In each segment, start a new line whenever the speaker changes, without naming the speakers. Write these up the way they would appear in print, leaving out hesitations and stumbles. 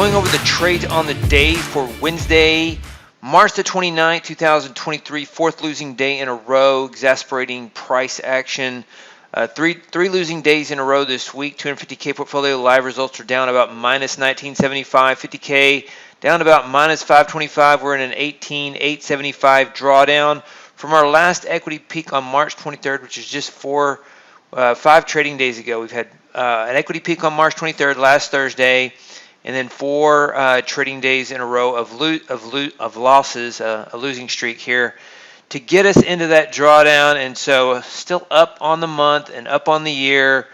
Going over the trades on the day for Wednesday, March the 29th, 2023, fourth losing day in a row, exasperating price action. Three losing days in a row this week. 250K portfolio live results are down about minus 1975. 50K down about minus 525. We're in an 18,875 drawdown from our last equity peak on March 23rd, which is just 5 trading days ago. We've had an equity peak on March 23rd last Thursday, and then 4 trading days in a row of losses, a losing streak here to get us into that drawdown. And so still up on the month and up on the year.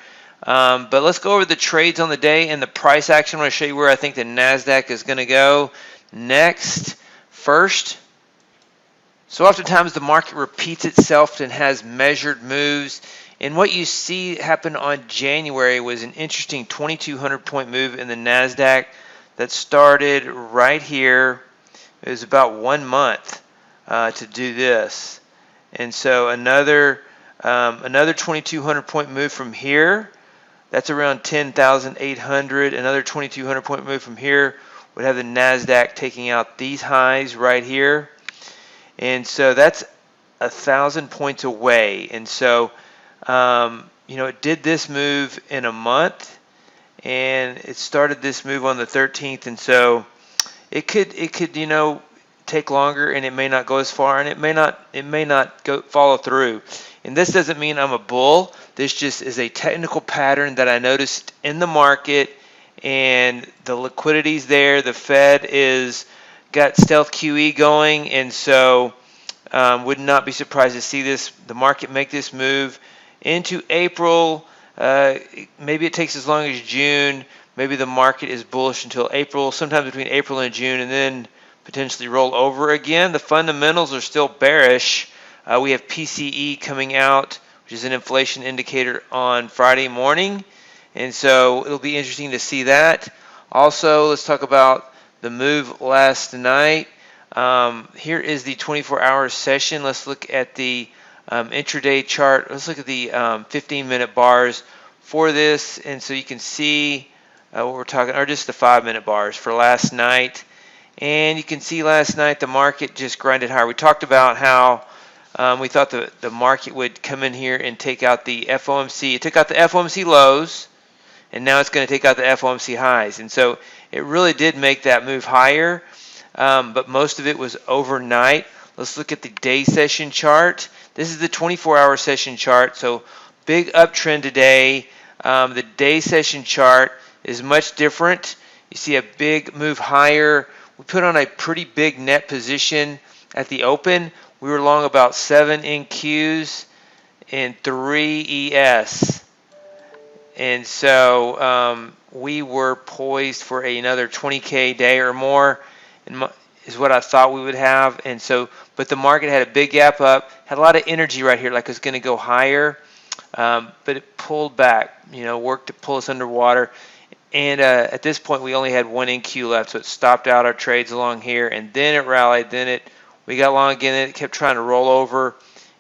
But let's go over the trades on the day and the price action. I'm going to show you where I think the Nasdaq is going to go next. First, so oftentimes the market repeats itself and has measured moves. And what you see happen on January was an interesting 2,200 point move in the Nasdaq that started right here. It was about 1 month to do this, and so another 2,200 point move from here. That's around 10,800. Another 2,200 point move from here would have the Nasdaq taking out these highs right here, and so that's 1,000 points away. And so it did this move in a month, and it started this move on the 13th, and so it could take longer, and it may not go as far, and it may not follow through. And this doesn't mean I'm a bull. This just is a technical pattern that I noticed in the market, and the liquidity's there. The Fed is got stealth QE going, and so would not be surprised to see the market make this move into April. Maybe it takes as long as June. Maybe the market is bullish until April, sometime between April and June, and then potentially roll over again. The fundamentals are still bearish. We have PCE coming out, which is an inflation indicator, on Friday morning, and so it'll be interesting to see that. Also, let's talk about the move last night. Here is the 24-hour session. Let's look at the intraday chart. Let's look at the 15-minute bars for this, and so you can see what we're talking, or just the 5-minute bars for last night. And you can see last night the market just grinded higher. We talked about how we thought the market would come in here and take out the FOMC. It took out the FOMC lows, and now it's going to take out the FOMC highs. And so it really did make that move higher, but most of it was overnight. Let's look at the day session chart. This is the 24-hour session chart, so big uptrend today. The day session chart is much different. You see a big move higher. We put on a pretty big net position at the open. We were long about 7 NQs and 3 ES. And so we were poised for another 20K day or more, is what I thought we would have. And so, but the market had a big gap up, had a lot of energy right here, like it was going to go higher, but it pulled back, worked to pull us underwater. And at this point, we only had 1 NQ left, so it stopped out our trades along here, and then it rallied. Then we got long again, and it kept trying to roll over,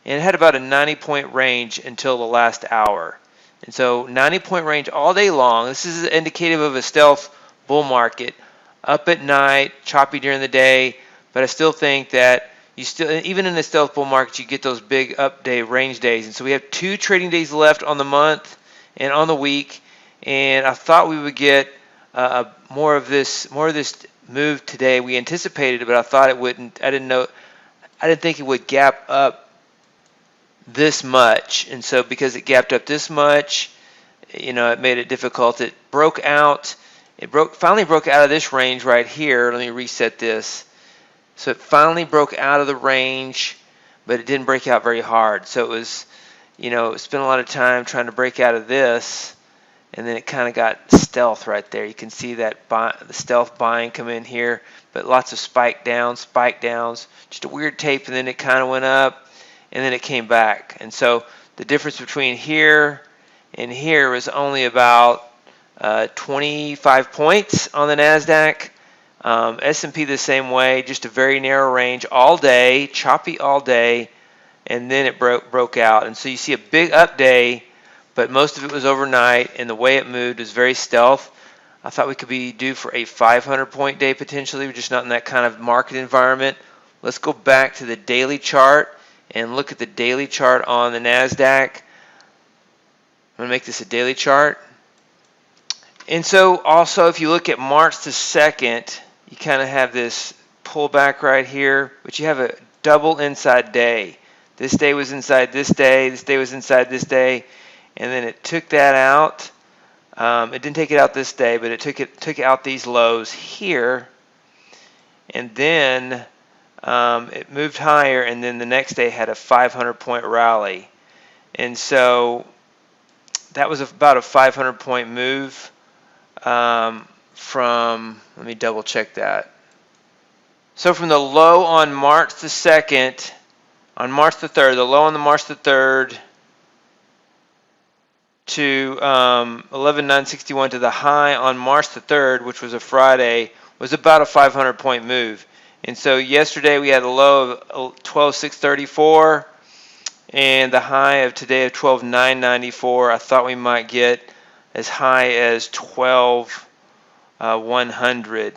and it had about a 90-point range until the last hour. And so 90-point range all day long. This is indicative of a stealth bull market, up at night, choppy during the day, but I still think that even in the stealth bull market, you get those big up day range days. And so we have 2 trading days left on the month and on the week. And I thought we would get more of this move today. We anticipated it, but I thought it wouldn't. I didn't think it would gap up this much. And so because it gapped up this much, it made it difficult. It broke out. Finally broke out of this range right here. Let me reset this. So it finally broke out of the range, but it didn't break out very hard. So it was, spent a lot of time trying to break out of this. And then it kind of got stealth right there. You can see that the stealth buying come in here, but lots of spike downs, just a weird tape, and then it kind of went up, and then it came back. And so the difference between here and here was only about 25 points on the Nasdaq. S&P the same way, just a very narrow range all day, choppy all day, and then it broke out. And so you see a big up day, but most of it was overnight, and the way it moved was very stealth. I thought we could be due for a 500-point day potentially. We're just not in that kind of market environment. Let's go back to the daily chart and look at the daily chart on the Nasdaq. I'm going to make this a daily chart. And so also, if you look at March the 2nd, you kind of have this pullback right here, but you have a double inside day. This day was inside this day was inside this day, and then it took that out. It didn't take it out this day, but it took out these lows here, and then it moved higher, and then the next day had a 500-point rally. And so that was about a 500-point move from, let me double check that. So from the low on March the 2nd, on March the 3rd, the low on the March the 3rd to 11,961 to the high on March the 3rd, which was a Friday, was about a 500-point move. And so yesterday we had a low of 12,634 and the high of today of 12,994. I thought we might get as high as 12,100,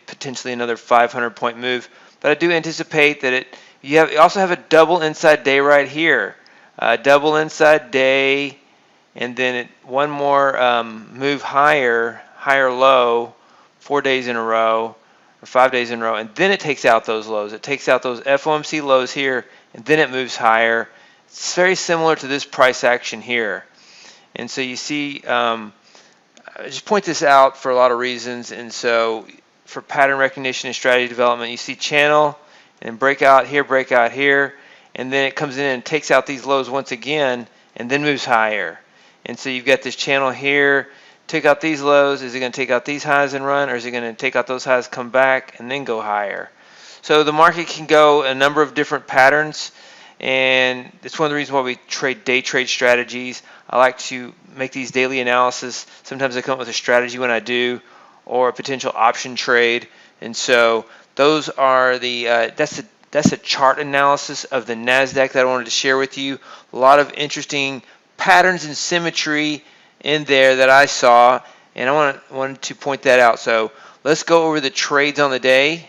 potentially another 500-point move. But I do anticipate that you also have a double inside day right here, double inside day, and then one more move higher low, 4 days in a row or 5 days in a row, and then it takes out those lows. It takes out those FOMC lows here, and then it moves higher. It's very similar to this price action here. And so you see, I just point this out for a lot of reasons. And so for pattern recognition and strategy development, you see channel and breakout here, and then it comes in and takes out these lows once again, and then moves higher. And so you've got this channel here, take out these lows. Is it going to take out these highs and run, or is it going to take out those highs, come back, and then go higher? So the market can go a number of different patterns, and it's one of the reasons why we day trade strategies. I like to make these daily analysis. Sometimes I come up with a strategy when I do, or a potential option trade. And so those are that's a chart analysis of the Nasdaq that I wanted to share with you. A lot of interesting patterns and symmetry in there that I saw, and I wanted to point that out. So let's go over the trades on the day.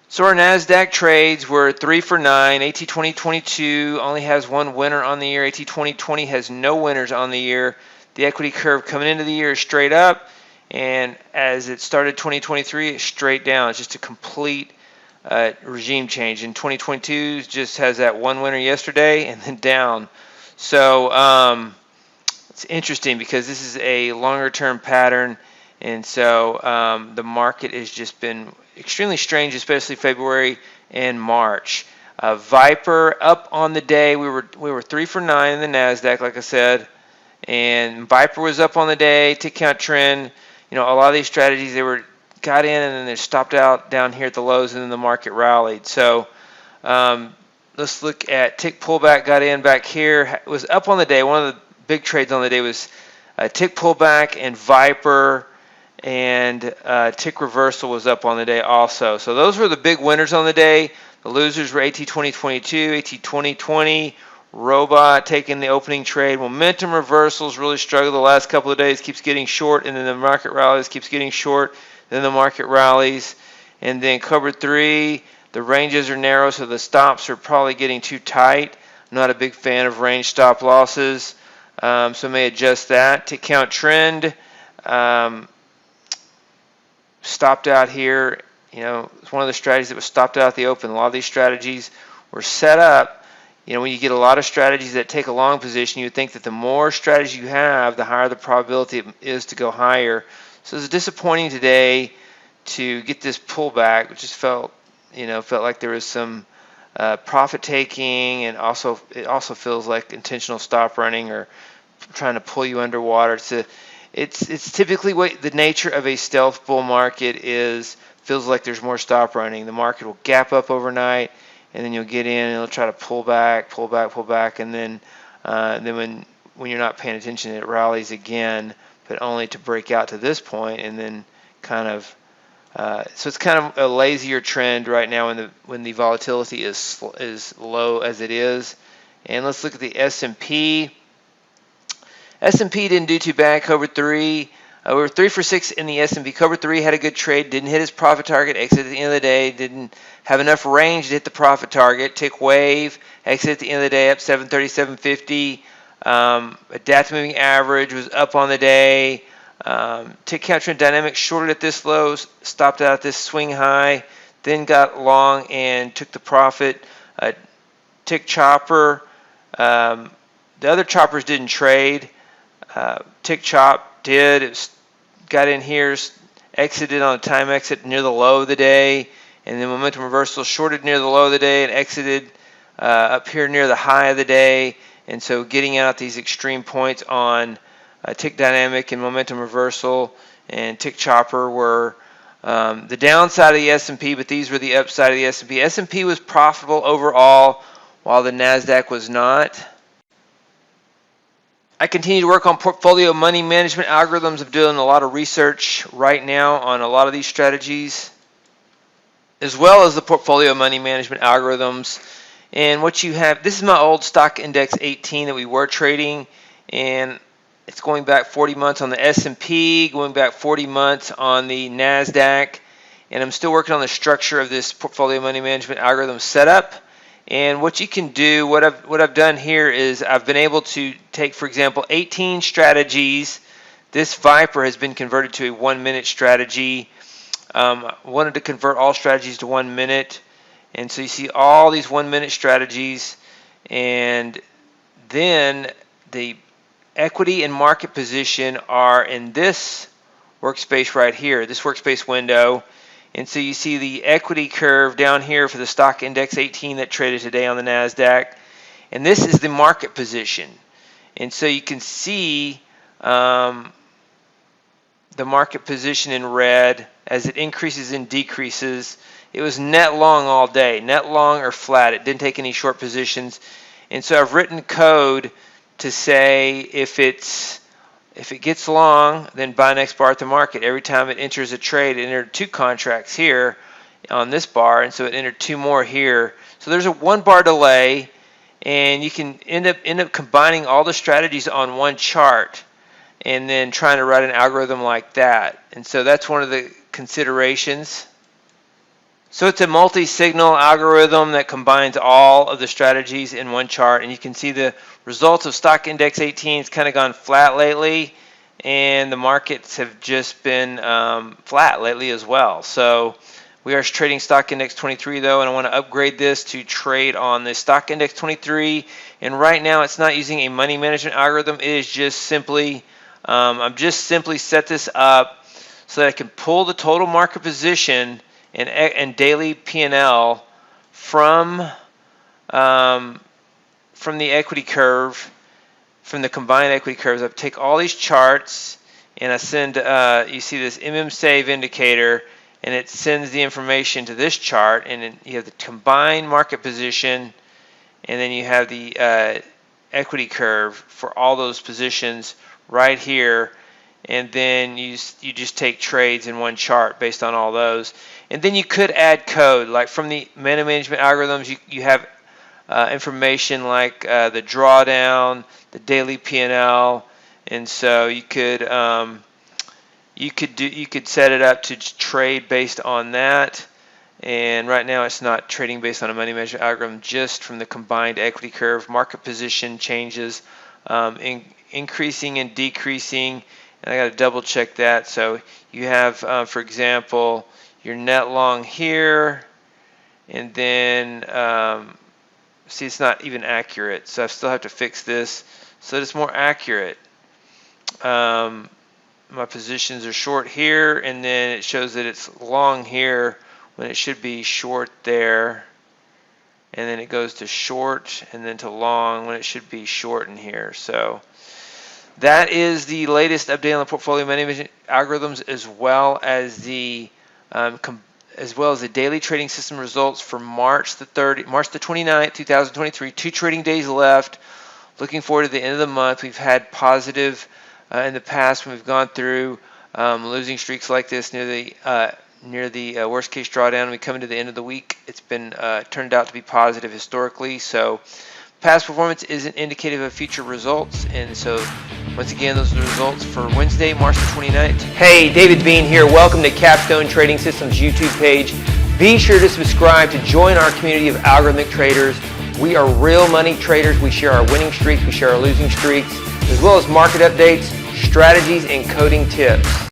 So our Nasdaq trades were 3 for 9. AT 2022 only has one winner on the year. AT 2020 has no winners on the year. The equity curve coming into the year is straight up, and as it started 2023, it's straight down. It's just a complete regime change. And 2022 just has that one winner yesterday and then down. So it's interesting because this is a longer term pattern, and so the market has just been extremely strange, especially February and March. Viper up on the day. We were 3 for 9 in the Nasdaq, like I said, and Viper was up on the day. Tick count trend. A lot of these strategies got in and then they stopped out down here at the lows, and then the market rallied. So let's look at tick pullback. Got in back here. It was up on the day. One of the big trades on the day was tick pullback and Viper, and tick reversal was up on the day also. So those were the big winners on the day. The losers were AT 2022, AT 2020, Robot taking the opening trade. Momentum reversals really struggled the last couple of days, keeps getting short, and then the market rallies, keeps getting short, then the market rallies. And then cover 3, the ranges are narrow, so the stops are probably getting too tight. I'm not a big fan of range stop losses, so may adjust that. Tick count trend stopped out here. It's one of the strategies that was stopped out at the open. A lot of these strategies were set up. When you get a lot of strategies that take a long position, you would think that the more strategies you have, the higher the probability is to go higher. So it's disappointing today to get this pullback, which just felt like there was some profit taking, and it also feels like intentional stop running or trying to pull you underwater. It's typically what the nature of a stealth bull market is. Feels like there's more stop running. The market will gap up overnight, and then you'll get in and it'll try to pull back, and then when you're not paying attention, it rallies again, but only to break out to this point, and then kind of so it's kind of a lazier trend right now when the volatility is low as it is. And let's look at the S&P. S&P didn't do too bad. Covered 3. We were 3 for 6 in the S&P. Cobra 3 had a good trade, didn't hit his profit target, exited at the end of the day, didn't have enough range to hit the profit target. Tick Wave, exited at the end of the day, up 737.50. Adaptive moving average was up on the day. Tick Counter and Dynamics shorted at this low, stopped out at this swing high, then got long and took the profit. Tick Chopper, the other choppers didn't trade. Tick Chop did. It got in here, exited on a time exit near the low of the day, and then momentum reversal shorted near the low of the day and exited up here near the high of the day. And so getting out these extreme points on Tick Dynamic and momentum reversal and Tick Chopper were the downside of the S&P, but these were the upside of the S&P. S&P was profitable overall, while the Nasdaq was not. I continue to work on portfolio money management algorithms. I'm doing a lot of research right now on a lot of these strategies, as well as the portfolio money management algorithms. And what you have, this is my old stock index 18 that we were trading, and it's going back 40 months on the S&P, going back 40 months on the Nasdaq, and I'm still working on the structure of this portfolio money management algorithm setup. And what you can do, what I've done here is I've been able to take, for example, 18 strategies. This Viper has been converted to a 1-minute strategy. I wanted to convert all strategies to 1 minute, and so you see all these 1-minute strategies, and then the equity and market position are in this workspace right here, this workspace window. And so you see the equity curve down here for the stock index 18 that traded today on the Nasdaq, and this is the market position. And so you can see the market position in red as it increases and decreases. It was net long all day, net long or flat. It didn't take any short positions. And so I've written code to say if it gets long, then buy next bar at the market. Every time it enters a trade, it entered 2 contracts here on this bar, and so it entered 2 more here. So there's a 1 bar delay, and you can end up combining all the strategies on one chart and then trying to write an algorithm like that. And so that's one of the considerations. So it's a multi-signal algorithm that combines all of the strategies in one chart, and you can see the results of stock index 18. It's kind of gone flat lately, and the markets have just been flat lately as well. So we are trading stock index 23 though, and I want to upgrade this to trade on the stock index 23. And right now it's not using a money management algorithm. It is just simply I'm just simply set this up so that I can pull the total market position and daily P&L from the equity curve, from the combined equity curves. I take all these charts and I send, you see this save indicator, and it sends the information to this chart, and then you have the combined market position, and then you have the equity curve for all those positions right here. And then you just take trades in one chart based on all those. And then you could add code, like from the money management algorithms, you have information like the drawdown, the daily P&L, and so you could set it up to trade based on that. And right now it's not trading based on a money management algorithm, just from the combined equity curve. Market position changes, increasing and decreasing. And I got to double check that. So you have, for example, your net long here, and then see, it's not even accurate. So I still have to fix this so that it's more accurate. My positions are short here, and then it shows that it's long here when it should be short there. And then it goes to short and then to long when it should be short in here. So that is the latest update on the portfolio management algorithms, as well as the daily trading system results for March the 29th, 2023. 2 trading days left. Looking forward to the end of the month. We've had positive in the past when we've gone through losing streaks like this near the worst case drawdown. We come into the end of the week. It's been turned out to be positive historically. So past performance isn't indicative of future results, and so Once again, those are the results for Wednesday, March the 29th.
Hey, David Bean here. Welcome to Capstone Trading Systems YouTube page. Be sure to subscribe to join our community of algorithmic traders. We are real money traders. We share our winning streaks, we share our losing streaks, as well as market updates, strategies, and coding tips.